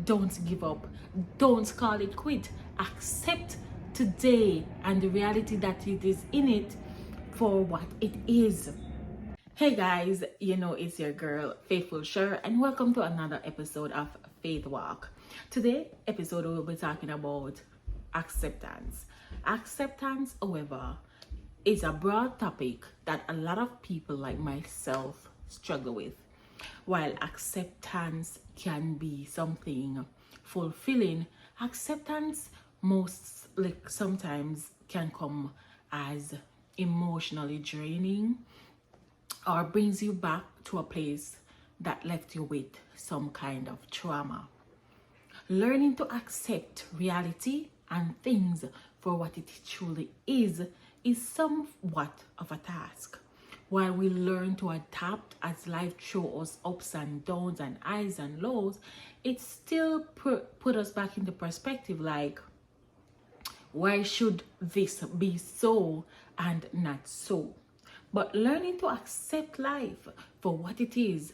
Don't give up. Don't call it quit. Accept today and the reality that it is in it for what it is. Hey guys, it's your girl Faithful Sure, and welcome to another episode of Faith Walk. Today episode we'll be talking about acceptance. Acceptance, however, is a broad topic that a lot of people like myself struggle with. While acceptance can be something fulfilling, acceptance sometimes can come as emotionally draining or brings you back to a place that left you with some kind of trauma. Learning to accept reality and things for what it truly is somewhat of a task. While we learn to adapt as life throws us ups and downs and highs and lows, it still put us back into perspective, like, why should this be so and not so? But learning to accept life for what it is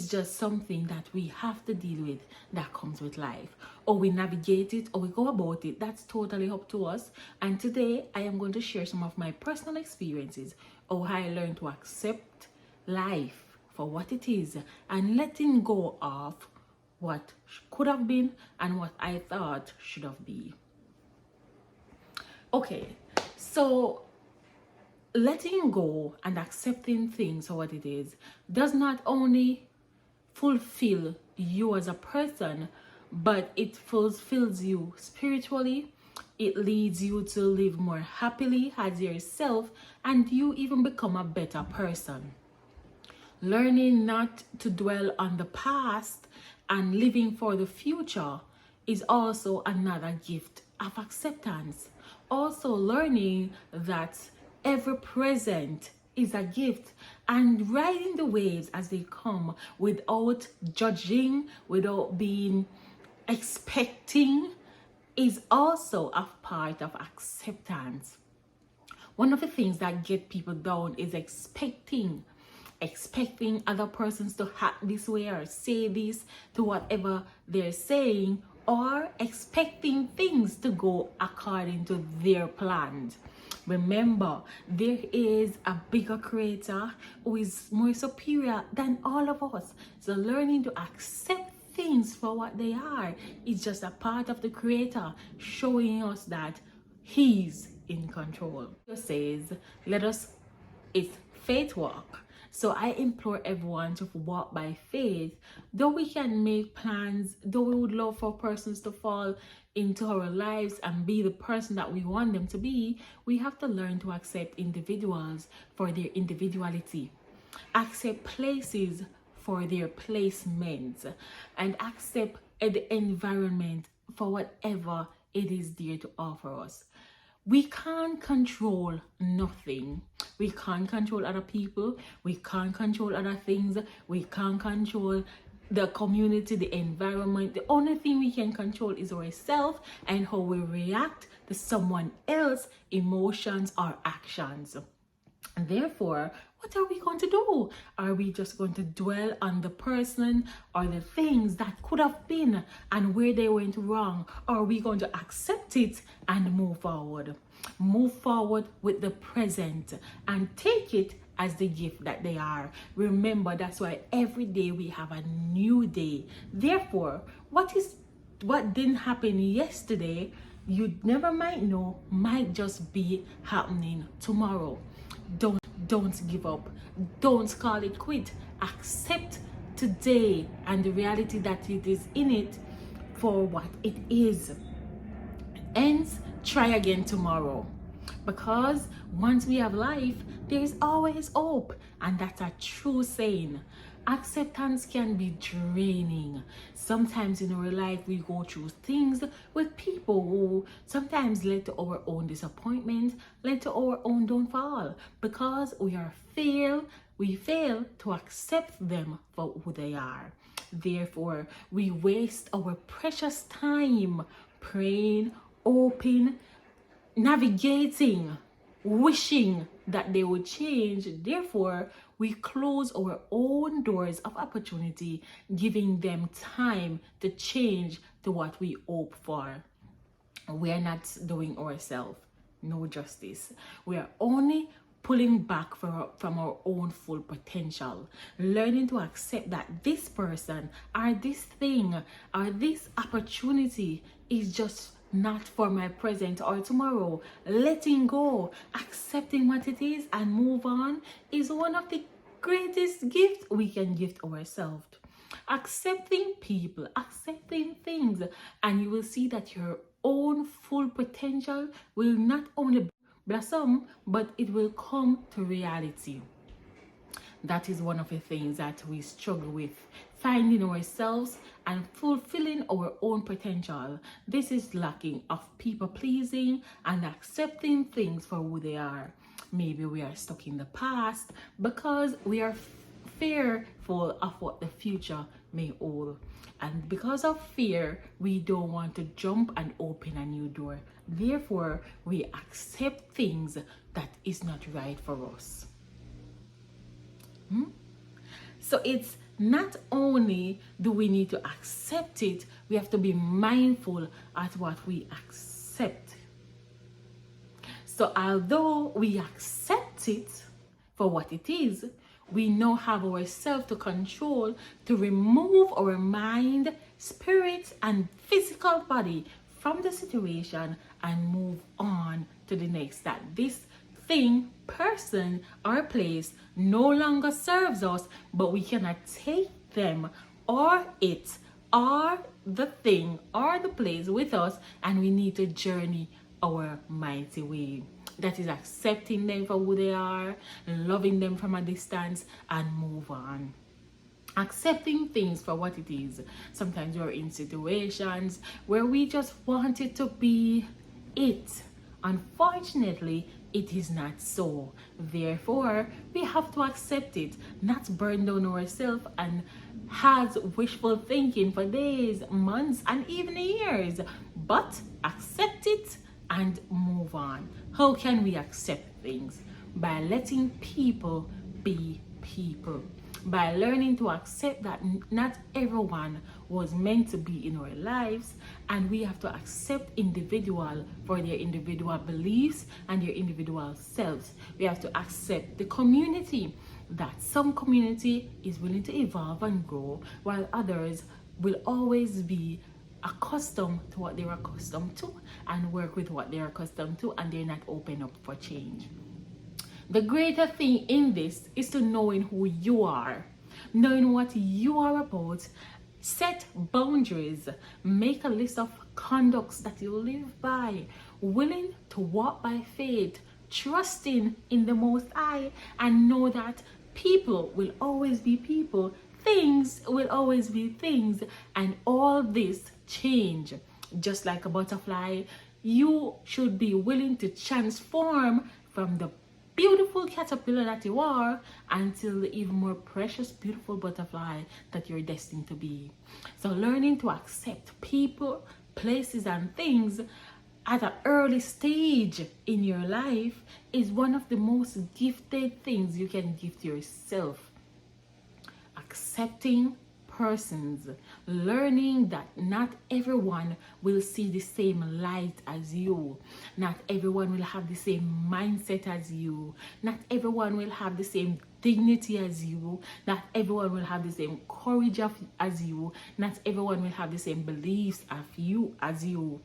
just something that we have to deal with, that comes with life. Or we navigate it or we go about it, that's totally up to us. And today I am going to share some of my personal experiences of how I learned to accept life for what it is and letting go of what could have been and what I thought should have been. Okay, so letting go and accepting things for what it is does not only fulfill you as a person, but it fulfills you spiritually. It leads you to live more happily as yourself, and you even become a better person. Learning not to dwell on the past and living for the future is also another gift of acceptance. Also learning that every present is a gift, and riding the waves as they come without judging, without being expecting, is also a part of acceptance. One of the things that get people down is expecting other persons to act this way or say this to whatever they're saying, or expecting things to go according to their plans. Remember, there is a bigger creator who is more superior than all of us. So learning to accept things for what they are is just a part of the creator showing us that he's in control. It says, it's faith walk. So I implore everyone to walk by faith. Though we can make plans, though we would love for persons to fall into our lives and be the person that we want them to be, we have to learn to accept individuals for their individuality, accept places for their placements, and accept the environment for whatever it is there to offer us. We can't control nothing. We can't control other people. We can't control other things. We can't control the community, the environment. The only thing we can control is ourselves and how we react to someone else's emotions or actions. And therefore, what are we going to do? Are we just going to dwell on the person or the things that could have been and where they went wrong? Or are we going to accept it and move forward? Move forward with the present and take it as the gift that they are. Remember, that's why every day we have a new day. Therefore, what didn't happen yesterday, you never might know, might just be happening tomorrow. Don't give up. Don't call it quit. Accept today and the reality that it is in it for what it is. Hence, try again tomorrow. Because once we have life, there is always hope, and that's a true saying. Acceptance can be draining. Sometimes in our life we go through things with people who sometimes led to our own disappointment, led to our own downfall, because we fail to accept them for who they are. Therefore, we waste our precious time praying, hoping, navigating wishing that they would change. Therefore, we close our own doors of opportunity, giving them time to change to what we hope for. We are not doing ourselves no justice. We are only pulling back from our own full potential, learning to accept that this person or this thing or this opportunity is just not for my present or tomorrow. Letting go, accepting what it is and move on is one of the greatest gifts we can give ourselves. Accepting people, accepting things, and you will see that your own full potential will not only blossom, but it will come to reality. That is one of the things that we struggle with, finding ourselves and fulfilling our own potential. This is lacking of people pleasing and accepting things for who they are. Maybe we are stuck in the past because we are fearful of what the future may hold. And because of fear, we don't want to jump and open a new door. Therefore, we accept things that is not right for us. So it's not only do we need to accept it, we have to be mindful at what we accept. So although we accept it for what it is, we now have ourselves to control, to remove our mind, spirit, and physical body from the situation and move on to the next. That this thing, person, or place no longer serves us, but we cannot take them or it or the thing or the place with us, and we need to journey our mighty way. That is accepting them for who they are, loving them from a distance, and move on. Accepting things for what it is. Sometimes we're in situations where we just want it to be it. Unfortunately, it is not so. Therefore, we have to accept it, not burn down ourselves and have wishful thinking for days, months, and even years, but accept it and move on. How can we accept things? By letting people be people. By learning to accept that not everyone was meant to be in our lives, and we have to accept individual for their individual beliefs and their individual selves. We have to accept the community, that some community is willing to evolve and grow, while others will always be accustomed to what they're accustomed to and work with what they're accustomed to, and they're not open up for change. The greater thing in this is to knowing who you are, knowing what you are about, set boundaries, make a list of conducts that you live by, willing to walk by faith, trusting in the Most High, and know that people will always be people, things will always be things, and all this change. Just like a butterfly, you should be willing to transform from the beautiful caterpillar that you are until the even more precious, beautiful butterfly that you're destined to be. So learning to accept people, places, and things at an early stage in your life is one of the most gifted things you can gift yourself. Accepting persons, learning that not everyone will see the same light as you, not everyone will have the same mindset as you, not everyone will have the same dignity as you, not everyone will have the same courage as you, not everyone will have the same beliefs as you.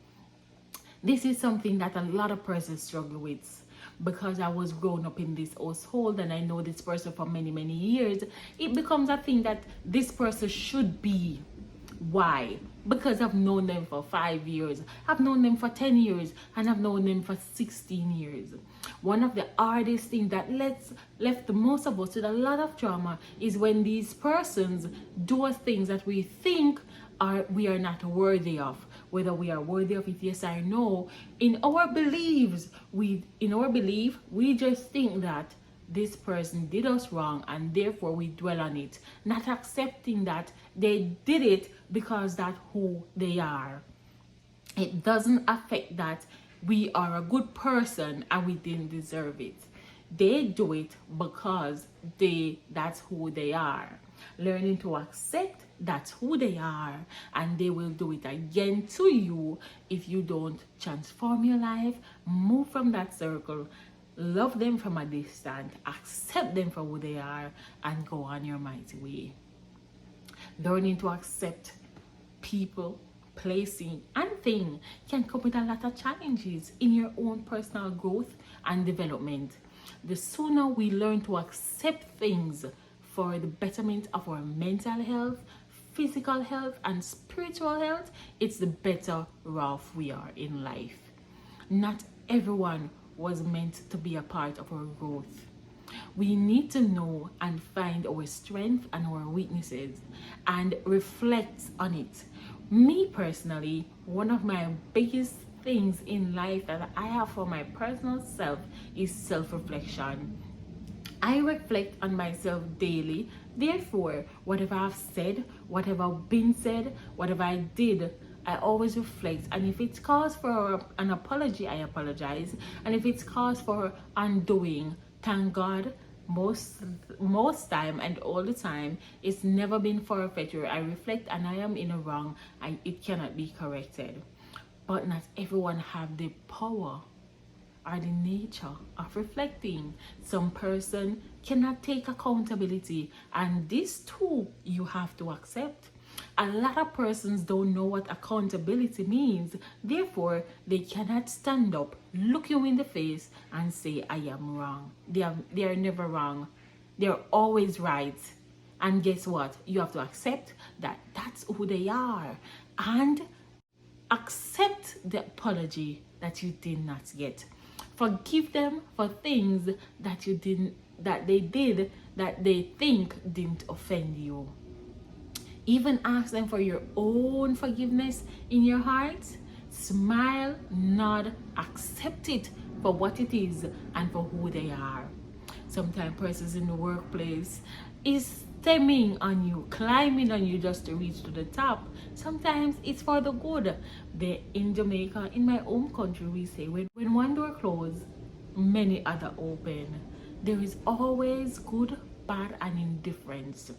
This is something that a lot of persons struggle with. Because I was grown up in this household and I know this person for many, many years, it becomes a thing that this person should be. Why? Because I've known them for 5 years, I've known them for 10 years, and I've known them for 16 years. One of the hardest things that left most of us with a lot of trauma is when these persons do things that we think we are not worthy of. Whether we are worthy of it, yes or no, in our belief, we just think that this person did us wrong, and therefore we dwell on it, not accepting that they did it because that's who they are. It doesn't affect that we are a good person and we didn't deserve it. They do it because that's who they are. Learning to accept that's who they are, and they will do it again to you if you don't transform your life, move from that circle, love them from a distance, accept them for who they are, and go on your mighty way. Learning to accept people, placing, and thing can come with a lot of challenges in your own personal growth and development. The sooner we learn to accept things for the betterment of our mental health, physical health, and spiritual health, it's the better off we are in life. Not everyone was meant to be a part of our growth. We need to know and find our strength and our weaknesses and reflect on it. Me personally, one of my biggest things in life that I have for my personal self is self-reflection. I reflect on myself daily. Therefore, whatever I've said, whatever been said, whatever I did, I always reflect. And if it's cause for an apology, I apologize. And if it's cause for undoing, thank God, most time and all the time, it's never been far-fetched. I reflect and I am in a wrong, and it cannot be corrected. But not everyone have the power or the nature of reflecting. Some person cannot take accountability, and this too you have to accept. A lot of persons don't know what accountability means. Therefore, they cannot stand up, look you in the face, and say, I am wrong. They are never wrong. They're always right. And guess what? You have to accept that that's who they are. And accept the apology that you did not get. Forgive them for things that they did that they think didn't offend you. Even ask them for your own forgiveness in your heart. Smile, nod, accept it for what it is and for who they are. Sometimes persons in the workplace is stemming on you, climbing on you just to reach to the top. Sometimes it's for the good. In Jamaica, in my home country, we say when one door closes, many other open. There is always good, bad, and indifference.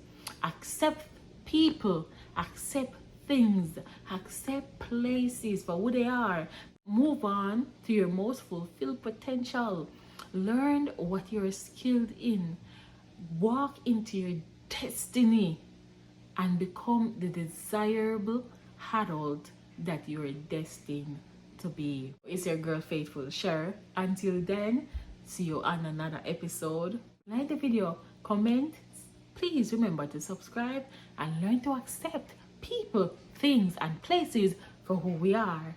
Accept people, accept things, accept places for who they are. Move on to your most fulfilled potential. Learn what you're skilled in. Walk into your destiny and become the desirable adult that you're destined to be. It's your girl Faithful Share. Until then, see you on another episode. Like the video, comment. Please remember to subscribe and learn to accept people, things, and places for who we are.